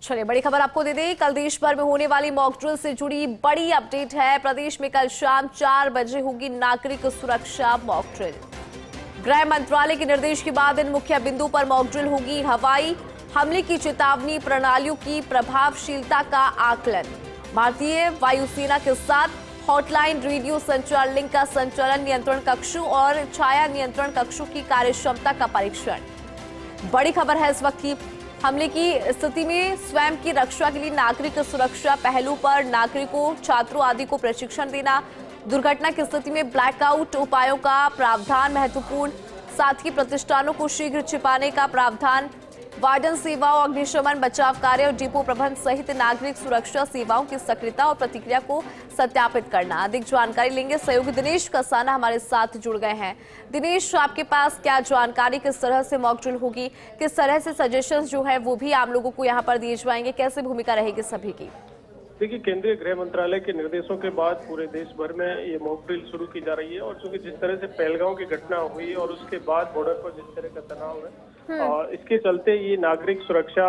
चलिए बड़ी खबर आपको दे दें, कल देश भर में होने वाली मॉक ड्रिल से जुड़ी बड़ी अपडेट है। प्रदेश में कल शाम 4 बजे होगी नागरिक सुरक्षा मॉक ड्रिल। गृह मंत्रालय के निर्देश के बाद इन मुख्य बिंदु पर मॉक ड्रिल होगी। हवाई हमले की चेतावनी प्रणालियों की प्रभावशीलता का आकलन, भारतीय वायुसेना के साथ हॉटलाइन रेडियो संचार लिंक का संचालन, नियंत्रण कक्षों और छाया नियंत्रण कक्षों की कार्यक्षमता का परीक्षण। बड़ी खबर है इस वक्त की, हमले की स्थिति में स्वयं की रक्षा के लिए नागरिक सुरक्षा पहलू पर नागरिकों, छात्रों आदि को प्रशिक्षण देना, दुर्घटना की स्थिति में ब्लैकआउट उपायों का प्रावधान महत्वपूर्ण, साथ ही प्रतिष्ठानों को शीघ्र छिपाने का प्रावधान, वार्डन सेवाओं, अग्निशमन बचाव कार्य और डिपो प्रबंध सहित नागरिक सुरक्षा सेवाओं की सक्रियता और प्रतिक्रिया को सत्यापित करना। अधिक जानकारी लेंगे, सहयोगी दिनेश कसाना हमारे साथ जुड़ गए हैं। दिनेश, आपके पास क्या जानकारी, किस तरह से मॉक ड्रिल होगी, किस तरह से सजेशंस जो है वो भी आम लोगों को यहाँ पर दिए जाएंगे, कैसे भूमिका रहेगी सभी की? देखिए, केंद्रीय गृह मंत्रालय के निर्देशों के बाद पूरे देश भर में ये मॉक ड्रिल शुरू की जा रही है और चूंकि जिस तरह से पहलगांव की घटना हुई और उसके बाद बॉर्डर पर जिस तरह का तनाव है, इसके चलते ये नागरिक सुरक्षा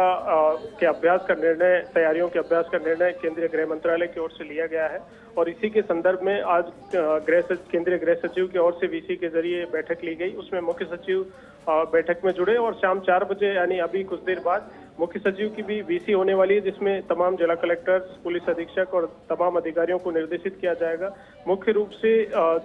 के अभ्यास का निर्णय, तैयारियों के अभ्यास का निर्णय केंद्रीय गृह मंत्रालय की ओर से लिया गया है। और इसी के संदर्भ में आज केंद्रीय गृह सचिव की ओर से वीसी के जरिए बैठक ली गई। उसमें मुख्य सचिव बैठक में जुड़े और शाम 4 बजे यानी अभी कुछ देर बाद मुख्य सचिव की भी वीसी होने वाली है, जिसमें तमाम जिला कलेक्टर्स, पुलिस अधीक्षक और तमाम अधिकारियों को निर्देशित किया जाएगा। मुख्य रूप से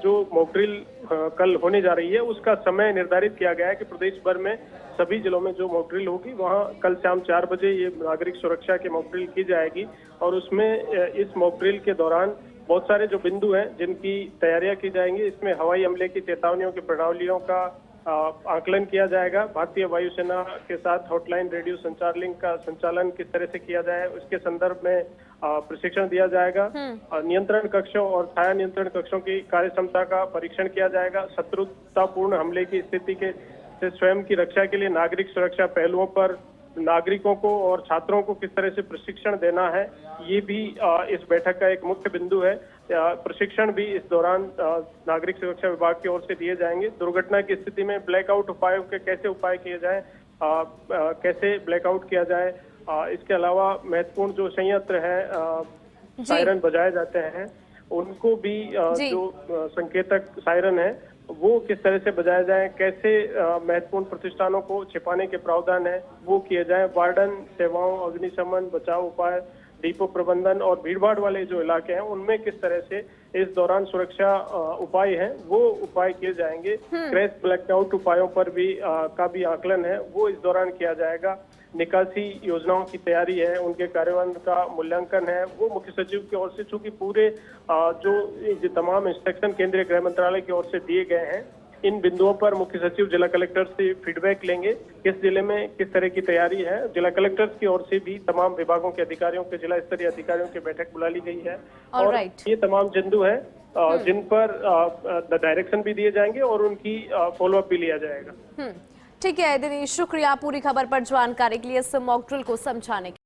जो मॉक ड्रिल कल होने जा रही है उसका समय निर्धारित किया गया है कि प्रदेश भर में सभी जिलों में जो मॉक ड्रिल होगी वहां कल शाम 4 बजे ये नागरिक सुरक्षा की मॉक ड्रिल की जाएगी। और उसमें इस मॉक ड्रिल के दौरान बहुत सारे जो बिंदु हैं जिनकी तैयारियां की जाएंगी, इसमें हवाई हमले की चेतावनियों की प्रणालियों का आकलन किया जाएगा, भारतीय वायुसेना के साथ हॉटलाइन रेडियो संचार लिंक का संचालन किस तरह से किया जाए उसके संदर्भ में प्रशिक्षण दिया जाएगा, नियंत्रण कक्षों और छाया नियंत्रण कक्षों की कार्यक्षमता का परीक्षण किया जाएगा, शत्रुतापूर्ण हमले की स्थिति से स्वयं की रक्षा के लिए नागरिक सुरक्षा पहलुओं पर नागरिकों को और छात्रों को किस तरह से प्रशिक्षण देना है, ये भी इस बैठक का एक मुख्य बिंदु है। प्रशिक्षण भी इस दौरान नागरिक सुरक्षा विभाग की ओर से दिए जाएंगे। दुर्घटना की स्थिति में ब्लैकआउट उपायों के कैसे उपाय किए जाए, कैसे ब्लैकआउट किया जाए, इसके अलावा महत्वपूर्ण जो संयंत्र है सायरन बजाए जाते हैं उनको भी जो संकेतक सायरन है वो किस तरह से बजाया जाए, कैसे महत्वपूर्ण प्रतिष्ठानों को छिपाने के प्रावधान है वो किए जाए, वार्डन सेवाओं, अग्निशमन बचाव उपाय, डिपो प्रबंधन और भीड़भाड़ वाले जो इलाके हैं उनमें किस तरह से इस दौरान सुरक्षा उपाय हैं वो उपाय किए जाएंगे। क्रैश ब्लैकआउट उपायों पर भी का भी आकलन है वो इस दौरान किया जाएगा। निकासी योजनाओं की तैयारी है, उनके कार्यान्वयन का मूल्यांकन है वो मुख्य सचिव की ओर से, चूंकि पूरे जो तमाम इंस्ट्रक्शन केंद्रीय गृह मंत्रालय की ओर से दिए गए हैं, इन बिंदुओं पर मुख्य सचिव जिला कलेक्टर से फीडबैक लेंगे किस जिले में किस तरह की तैयारी है। जिला कलेक्टर्स की ओर से भी तमाम विभागों के अधिकारियों के, जिला स्तरीय अधिकारियों की बैठक बुला ली गई है। और ये तमाम बिंदु है जिन पर डायरेक्शन भी दिए जाएंगे और उनकी फॉलोअप भी लिया जाएगा। ठीक है दिनेश, शुक्रिया पूरी खबर पर जानकारी के लिए, इस मॉक ड्रिल को समझाने के लिए।